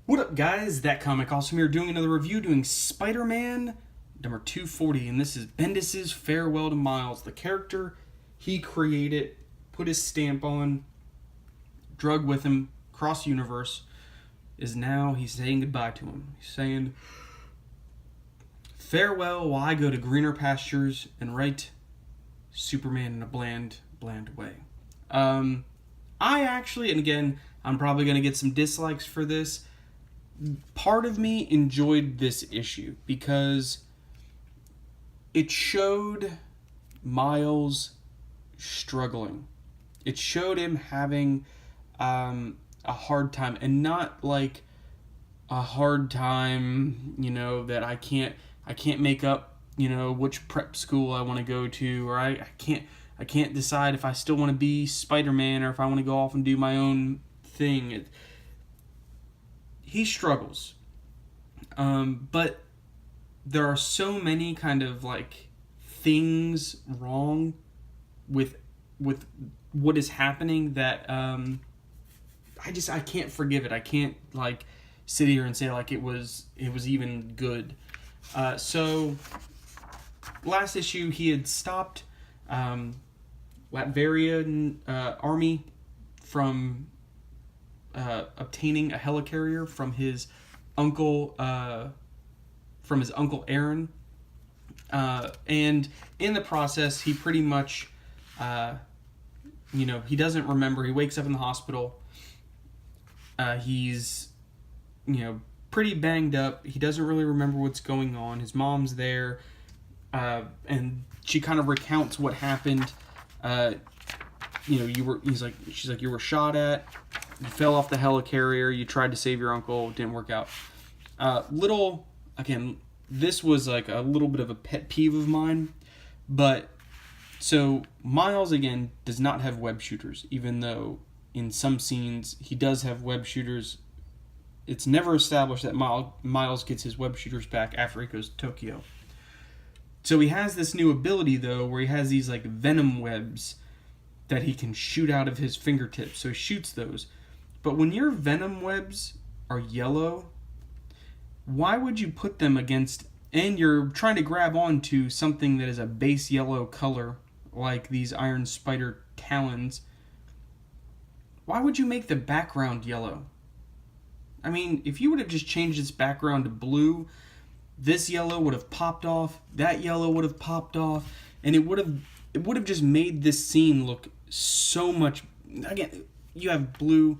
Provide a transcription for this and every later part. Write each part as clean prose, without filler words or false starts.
What up, guys? That Comic Awesome here, doing another review, doing Spider-Man number 240, and this is Bendis' farewell to Miles, the character he created, put his stamp on, drug with him, cross-universe, is now, he's saying goodbye to him. He's saying, farewell while I go to greener pastures and write Superman in a bland way. I actually, and again, I'm probably going to get some dislikes for this, part of me enjoyed this issue because it showed Miles struggling. It showed him having a hard time, and not like a hard time, that I can't make up, which prep school I want to go to, or I can't decide if I still want to be Spider-Man or if I want to go off and do my own thing. He struggles. But there are so many kind of like things wrong with what is happening that I can't forgive it. I can't like sit here and say like it was even good. So last issue he had stopped Latvian army from obtaining a helicarrier from his uncle Aaron, and in the process he pretty much he doesn't remember. He wakes up in the hospital. He's pretty banged up. He doesn't really remember what's going on. His mom's there, and she kind of recounts what happened. She's like, you were shot at, you fell off the helicarrier, you tried to save your uncle, it didn't work out. This was like a little bit of a pet peeve of mine, but so Miles again does not have web shooters, even though in some scenes he does have web shooters. It's never established that Miles gets his web shooters back after he goes to Tokyo. So he has this new ability though, where he has these like venom webs that he can shoot out of his fingertips. So he shoots those. But when your venom webs are yellow, why would you put them against, and you're trying to grab onto something that is a base yellow color, like these Iron Spider talons, why would you make the background yellow? I mean, if you would have just changed its background to blue, this yellow would have popped off, that yellow would have popped off, and it would have just made this scene look so much. Again, you have blue.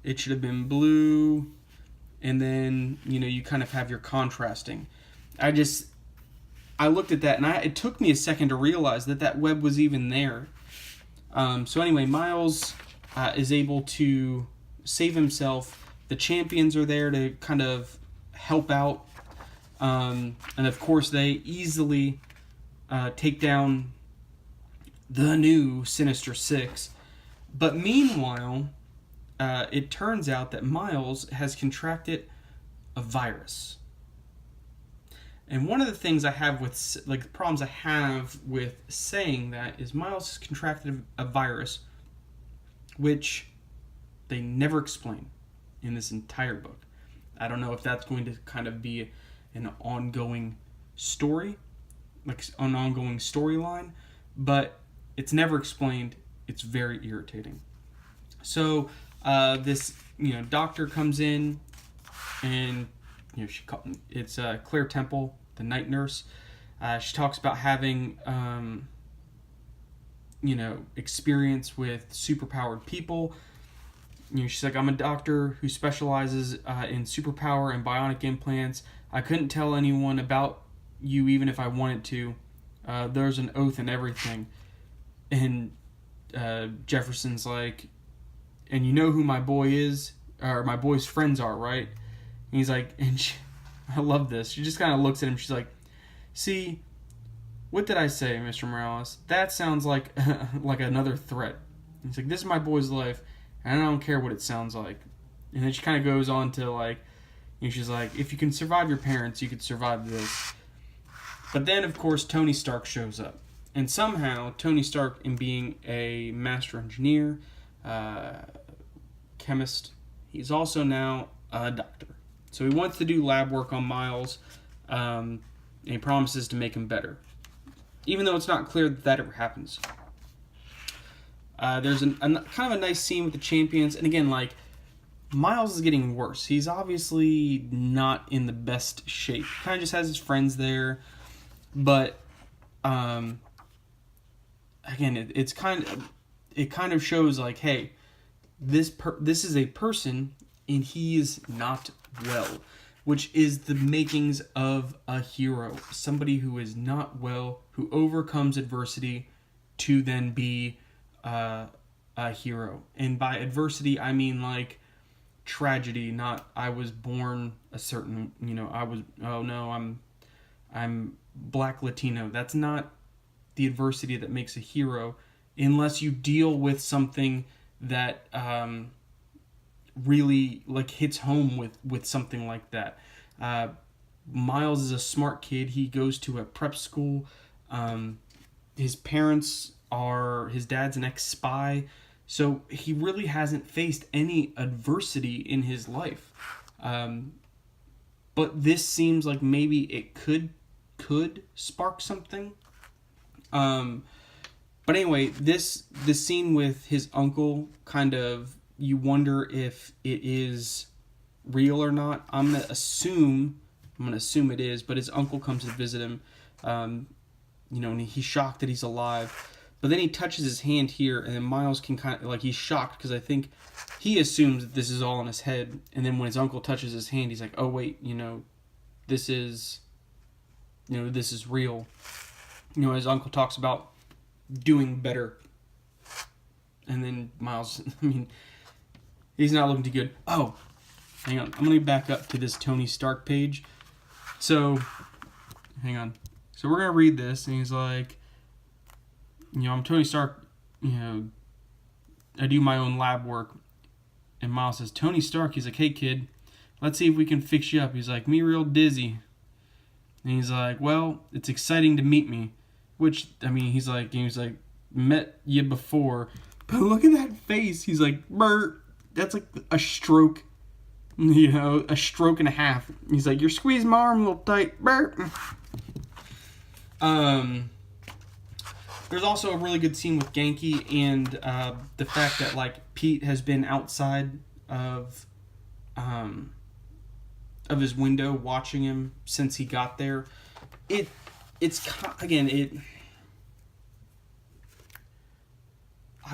It should have been blue, and then you kind of have your contrasting. I looked at that, and it took me a second to realize that web was even there. So anyway, Miles is able to save himself. The champions are there to kind of help out, and of course they easily take down the new Sinister Six. But meanwhile, it turns out that Miles has contracted a virus. And one of the things I have with, like, the problems I have with saying that is Miles has contracted a virus, which they never explain in this entire book. I don't know if that's going to kind of be an ongoing story, like an ongoing storyline, but it's never explained. It's very irritating. So this doctor comes in, and it's Claire Temple, the night nurse. She talks about having experience with superpowered people. She's like, I'm a doctor who specializes in superpower and bionic implants. I couldn't tell anyone about you even if I wanted to. There's an oath and everything. And Jefferson's like, and you know who my boy is, or my boy's friends are, right? And he's like, I love this. She just kind of looks at him. She's like, see, what did I say, Mr. Morales? That sounds like like another threat. And he's like, this is my boy's life, and I don't care what it sounds like. And then she kind of goes on to like, she's like, if you can survive your parents, you could survive this. But then, of course, Tony Stark shows up. And somehow, Tony Stark, in being a master engineer, chemist, He's also now a doctor. So he wants to do lab work on Miles, and he promises to make him better. Even though it's not clear that ever happens. There's a kind of a nice scene with the champions, and again, like, Miles is getting worse. He's obviously not in the best shape. Kind of just has his friends there, but again, it kind of shows like, hey, this is a person, and he is not well, which is the makings of a hero. Somebody who is not well, who overcomes adversity to then be a hero. And by adversity, I mean like tragedy, not I was born a certain, I'm Black Latino. That's not the adversity that makes a hero, unless you deal with something that really like hits home with something like that. Miles is a smart kid. He goes to a prep school. His parents his dad's an ex-spy, so he really hasn't faced any adversity in his life. But this seems like maybe it could spark something. But anyway, this scene with his uncle, kind of, you wonder if it is real or not. I'm gonna assume it is. But his uncle comes to visit him, and he's shocked that he's alive. But then he touches his hand here, and then Miles can kind of, like, he's shocked because I think he assumes that this is all in his head. And then when his uncle touches his hand, he's like, oh wait, this is real. His uncle talks about doing better. And then Miles, he's not looking too good. Oh, hang on. I'm going to back up to this Tony Stark page. So, hang on. So we're going to read this, and he's like, I'm Tony Stark, I do my own lab work. And Miles says, Tony Stark, he's like, hey kid, let's see if we can fix you up. He's like, me real dizzy. And he's like, well, it's exciting to meet me. Which, he's like, met you before. But look at that face. He's like, Bert, that's like a stroke. A stroke and a half. He's like, you're squeezing my arm a little tight, Bert. There's also a really good scene with Genki and the fact that, like, Pete has been outside of his window watching him since he got there. I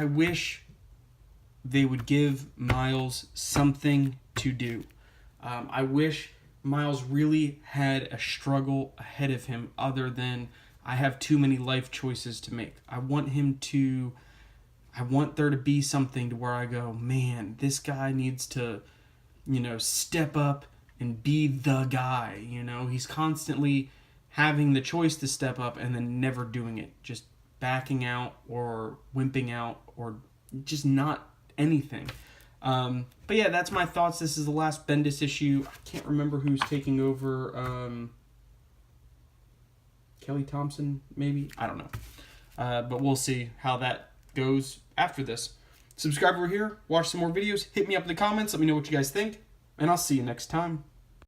wish they would give Miles something to do. I wish Miles really had a struggle ahead of him other than, I have too many life choices to make. I want there to be something to where I go, man, this guy needs to, step up and be the guy. He's constantly having the choice to step up and then never doing it. Just backing out or wimping out or just not anything. But yeah, that's my thoughts. This is the last Bendis issue. I can't remember who's taking over. Kelly Thompson, maybe? I don't know. But we'll see how that goes after this. Subscribe over here. Watch some more videos. Hit me up in the comments. Let me know what you guys think. And I'll see you next time.